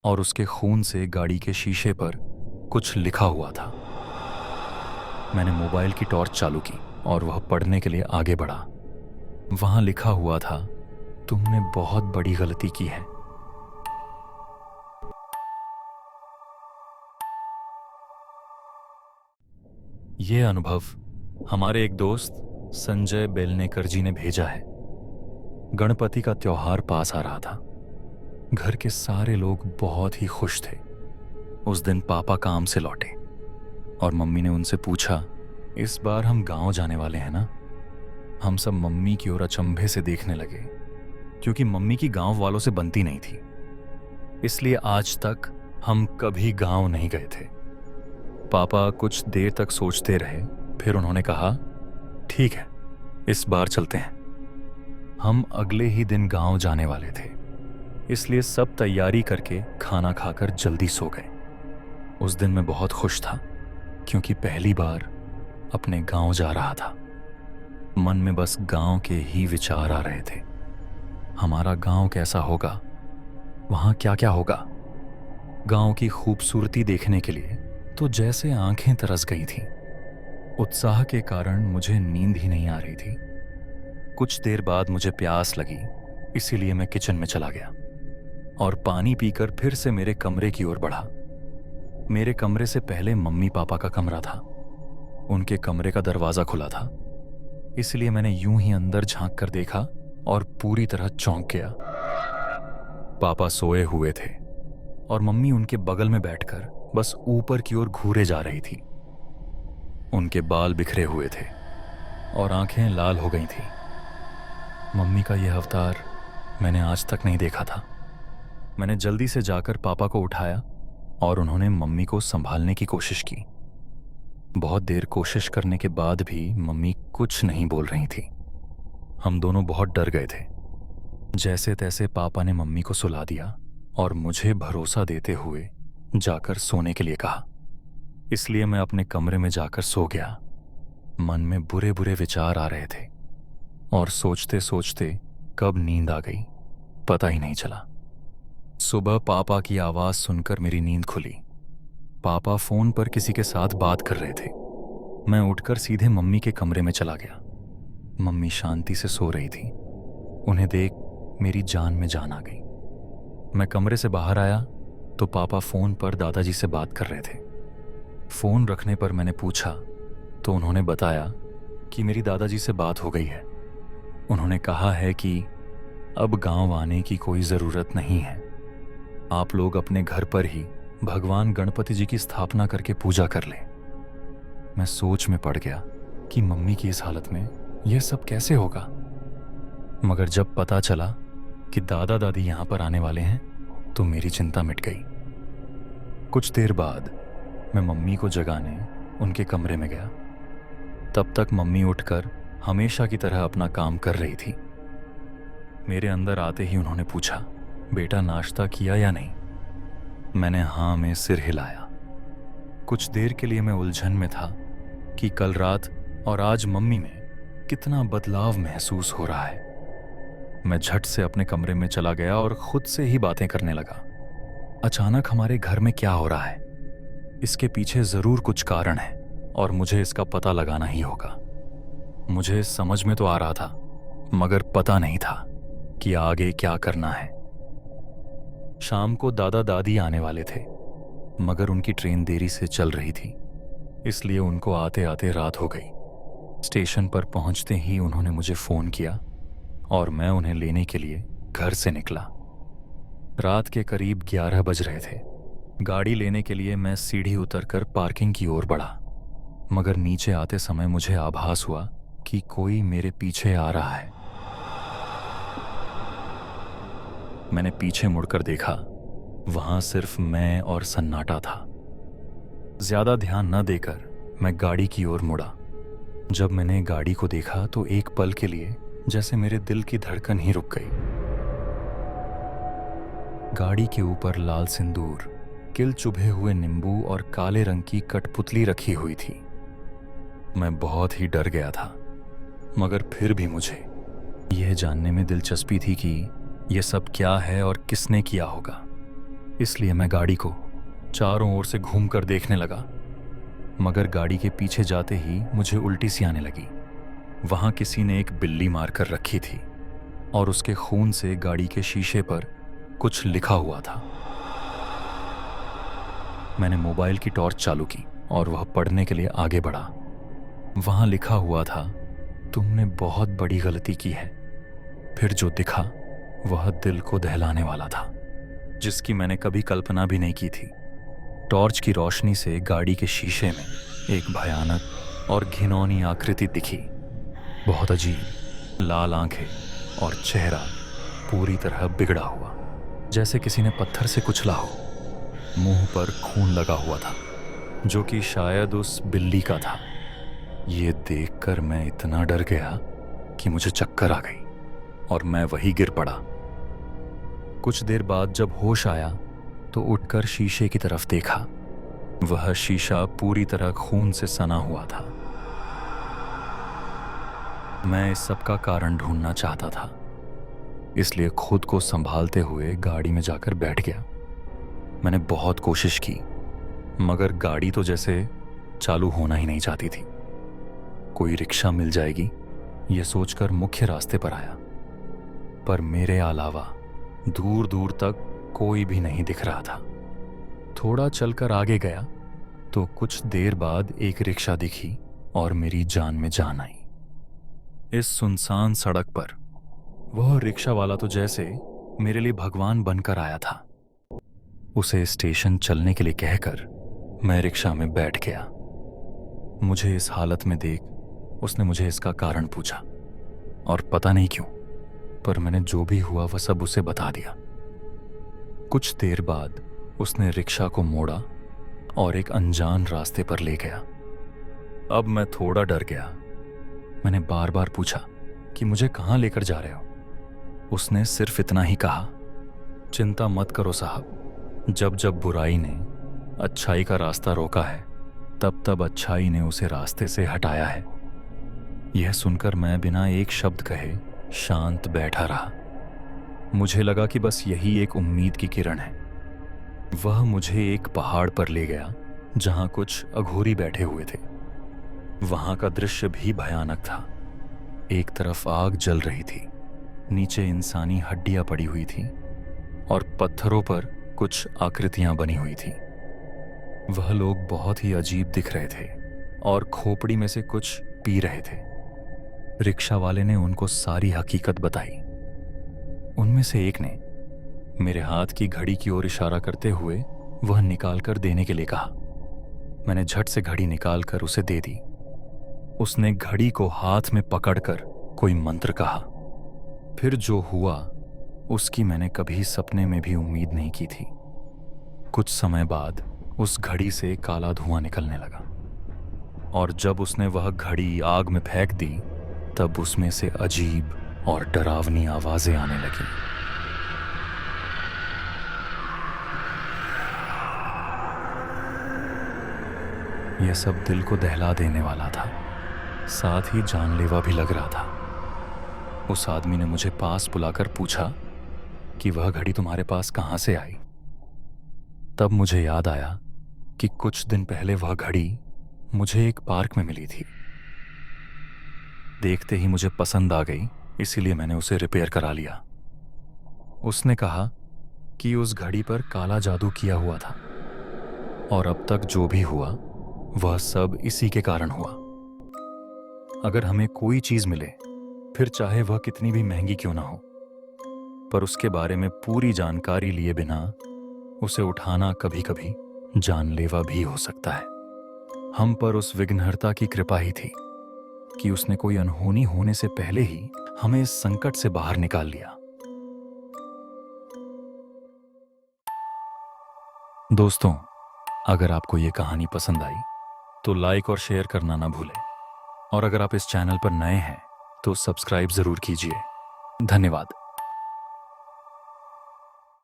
और उसके खून से गाड़ी के शीशे पर कुछ लिखा हुआ था। मैंने मोबाइल की टॉर्च चालू की और वह पढ़ने के लिए आगे बढ़ा। वहां लिखा हुआ था, तुमने बहुत बड़ी गलती की है। यह अनुभव हमारे एक दोस्त संजय बेलनेकर जी ने भेजा है। गणपति का त्योहार पास आ रहा था। घर के सारे लोग बहुत ही खुश थे। उस दिन पापा काम से लौटे और मम्मी ने उनसे पूछा, इस बार हम गांव जाने वाले हैं ना? हम सब मम्मी की ओर अचंभे से देखने लगे, क्योंकि मम्मी की गांव वालों से बनती नहीं थी। इसलिए आज तक हम कभी गांव नहीं गए थे। पापा कुछ देर तक सोचते रहे, फिर उन्होंने कहा, ठीक है, इस बार चलते हैं। हम अगले ही दिन गांव जाने वाले थे, इसलिए सब तैयारी करके खाना खाकर जल्दी सो गए। उस दिन मैं बहुत खुश था, क्योंकि पहली बार अपने गांव जा रहा था। मन में बस गांव के ही विचार आ रहे थे। हमारा गांव कैसा होगा, वहां क्या क्या होगा। गांव की खूबसूरती देखने के लिए तो जैसे आंखें तरस गई थीं। उत्साह के कारण मुझे नींद ही नहीं आ रही थी। कुछ देर बाद मुझे प्यास लगी, इसीलिए मैं किचन में चला गया और पानी पीकर फिर से मेरे कमरे की ओर बढ़ा। मेरे कमरे से पहले मम्मी पापा का कमरा था। उनके कमरे का दरवाजा खुला था, इसलिए मैंने यूं ही अंदर झांक कर देखा और पूरी तरह चौंक गया। पापा सोए हुए थे और मम्मी उनके बगल में बैठकर बस ऊपर की ओर घूरे जा रही थी। उनके बाल बिखरे हुए थे और आंखें लाल हो गई थीं। मम्मी का यह अवतार मैंने आज तक नहीं देखा था। मैंने जल्दी से जाकर पापा को उठाया और उन्होंने मम्मी को संभालने की कोशिश की। बहुत देर कोशिश करने के बाद भी मम्मी कुछ नहीं बोल रही थी। हम दोनों बहुत डर गए थे। जैसे तैसे पापा ने मम्मी को सुला दिया और मुझे भरोसा देते हुए जाकर सोने के लिए कहा। इसलिए मैं अपने कमरे में जाकर सो गया। मन में बुरे बुरे विचार आ रहे थे और सोचते सोचते कब नींद आ गई पता ही नहीं चला। सुबह पापा की आवाज सुनकर मेरी नींद खुली। पापा फोन पर किसी के साथ बात कर रहे थे। मैं उठकर सीधे मम्मी के कमरे में चला गया। मम्मी शांति से सो रही थी। उन्हें देख मेरी जान में जान आ गई। मैं कमरे से बाहर आया तो पापा फोन पर दादाजी से बात कर रहे थे। फोन रखने पर मैंने पूछा तो उन्होंने बताया कि मेरी दादाजी से बात हो गई है। उन्होंने कहा है कि अब गांव आने की कोई ज़रूरत नहीं है। आप लोग अपने घर पर ही भगवान गणपति जी की स्थापना करके पूजा कर लें। मैं सोच में पड़ गया कि मम्मी की इस हालत में यह सब कैसे होगा। मगर जब पता चला कि दादा दादी यहाँ पर आने वाले हैं तो मेरी चिंता मिट गई। कुछ देर बाद मैं मम्मी को जगाने उनके कमरे में गया। तब तक मम्मी उठकर हमेशा की तरह अपना काम कर रही थी। मेरे अंदर आते ही उन्होंने पूछा, बेटा नाश्ता किया या नहीं? मैंने हाँ में सिर हिलाया। कुछ देर के लिए मैं उलझन में था कि कल रात और आज मम्मी में कितना बदलाव महसूस हो रहा है। मैं झट से अपने कमरे में चला गया और खुद से ही बातें करने लगा। अचानक हमारे घर में क्या हो रहा है? इसके पीछे जरूर कुछ कारण है और मुझे इसका पता लगाना ही होगा। मुझे समझ में तो आ रहा था, मगर पता नहीं था कि आगे क्या करना है। शाम को दादा दादी आने वाले थे, मगर उनकी ट्रेन देरी से चल रही थी, इसलिए उनको आते आते रात हो गई। स्टेशन पर पहुंचते ही उन्होंने मुझे फोन किया और मैं उन्हें लेने के लिए घर से निकला। रात के करीब 11 बज रहे थे। गाड़ी लेने के लिए मैं सीढ़ी उतरकर पार्किंग की ओर बढ़ा, मगर नीचे आते समय मुझे आभास हुआ कि कोई मेरे पीछे आ रहा है। मैंने पीछे मुड़कर देखा, वहां सिर्फ मैं और सन्नाटा था। ज्यादा ध्यान न देकर मैं गाड़ी की ओर मुड़ा। जब मैंने गाड़ी को देखा तो एक पल के लिए जैसे मेरे दिल की धड़कन ही रुक गई। गाड़ी के ऊपर लाल सिंदूर, किल चुभे हुए नींबू और काले रंग की कठपुतली रखी हुई थी। मैं बहुत ही डर गया था, मगर फिर भी मुझे यह जानने में दिलचस्पी थी कि यह सब क्या है और किसने किया होगा। इसलिए मैं गाड़ी को चारों ओर से घूमकर देखने लगा, मगर गाड़ी के पीछे जाते ही मुझे उल्टी सी आने लगी। वहां किसी ने एक बिल्ली मारकर रखी थी और उसके खून से गाड़ी के शीशे पर कुछ लिखा हुआ था। मैंने मोबाइल की टॉर्च चालू की और वह पढ़ने के लिए आगे बढ़ा। वहां लिखा हुआ था, तुमने बहुत बड़ी गलती की है। फिर जो दिखा वह दिल को दहलाने वाला था, जिसकी मैंने कभी कल्पना भी नहीं की थी। टॉर्च की रोशनी से गाड़ी के शीशे में एक भयानक और घिनौनी आकृति दिखी। बहुत अजीब, लाल आंखें और चेहरा पूरी तरह बिगड़ा हुआ, जैसे किसी ने पत्थर से कुचला हो। मुंह पर खून लगा हुआ था, जो कि शायद उस बिल्ली का था। ये देखकर मैं इतना डर गया कि मुझे चक्कर आ गई और मैं वहीं गिर पड़ा। कुछ देर बाद जब होश आया तो उठकर शीशे की तरफ देखा। वह शीशा पूरी तरह खून से सना हुआ था। मैं इस सब का कारण ढूंढना चाहता था, इसलिए खुद को संभालते हुए गाड़ी में जाकर बैठ गया। मैंने बहुत कोशिश की, मगर गाड़ी तो जैसे चालू होना ही नहीं चाहती थी। कोई रिक्शा मिल जाएगी, यह सोचकर मुख्य रास्ते पर आया, पर मेरे अलावा दूर दूर तक कोई भी नहीं दिख रहा था। थोड़ा चलकर आगे गया तो कुछ देर बाद एक रिक्शा दिखी और मेरी जान में जान आई। इस सुनसान सड़क पर वह रिक्शा वाला तो जैसे मेरे लिए भगवान बनकर आया था। उसे स्टेशन चलने के लिए कहकर मैं रिक्शा में बैठ गया। मुझे इस हालत में देख उसने मुझे इसका कारण पूछा, और पता नहीं क्यों, पर मैंने जो भी हुआ वह सब उसे बता दिया। कुछ देर बाद उसने रिक्शा को मोड़ा और एक अनजान रास्ते पर ले गया। अब मैं थोड़ा डर गया। मैंने बार बार पूछा कि मुझे कहाँ लेकर जा रहे हो। उसने सिर्फ इतना ही कहा, चिंता मत करो साहब, जब जब बुराई ने अच्छाई का रास्ता रोका है, तब तब अच्छाई ने उसे रास्ते से हटाया है। यह सुनकर मैं बिना एक शब्द कहे शांत बैठा रहा। मुझे लगा कि बस यही एक उम्मीद की किरण है। वह मुझे एक पहाड़ पर ले गया जहां कुछ अघोरी बैठे हुए थे। वहां का दृश्य भी भयानक था। एक तरफ आग जल रही थी, नीचे इंसानी हड्डियां पड़ी हुई थी और पत्थरों पर कुछ आकृतियां बनी हुई थी। वह लोग बहुत ही अजीब दिख रहे थे और खोपड़ी में से कुछ पी रहे थे। रिक्शा वाले ने उनको सारी हकीकत बताई। उनमें से एक ने मेरे हाथ की घड़ी की ओर इशारा करते हुए वह निकालकर देने के लिए कहा। मैंने झट से घड़ी निकालकर उसे दे दी। उसने घड़ी को हाथ में पकड़कर कोई मंत्र कहा। फिर जो हुआ उसकी मैंने कभी सपने में भी उम्मीद नहीं की थी। कुछ समय बाद उस घड़ी से काला धुआं निकलने लगा और जब उसने वह घड़ी आग में फेंक दी, तब उसमें से अजीब और डरावनी आवाजें आने लगीं। यह सब दिल को दहला देने वाला था, साथ ही जानलेवा भी लग रहा था। उस आदमी ने मुझे पास बुलाकर पूछा कि वह घड़ी तुम्हारे पास कहां से आई। तब मुझे याद आया कि कुछ दिन पहले वह घड़ी मुझे एक पार्क में मिली थी। देखते ही मुझे पसंद आ गई, इसीलिए मैंने उसे रिपेयर करा लिया। उसने कहा कि उस घड़ी पर काला जादू किया हुआ था और अब तक जो भी हुआ वह सब इसी के कारण हुआ। अगर हमें कोई चीज मिले, फिर चाहे वह कितनी भी महंगी क्यों ना हो, पर उसके बारे में पूरी जानकारी लिए बिना उसे उठाना कभी कभी जानलेवा भी हो सकता है। हम पर उस विघ्नहर्ता की कृपा ही थी कि उसने कोई अनहोनी होने से पहले ही हमें इस संकट से बाहर निकाल लिया। दोस्तों, अगर आपको ये कहानी पसंद आई तो लाइक और शेयर करना ना भूलें, और अगर आप इस चैनल पर नए हैं तो सब्सक्राइब जरूर कीजिए। धन्यवाद।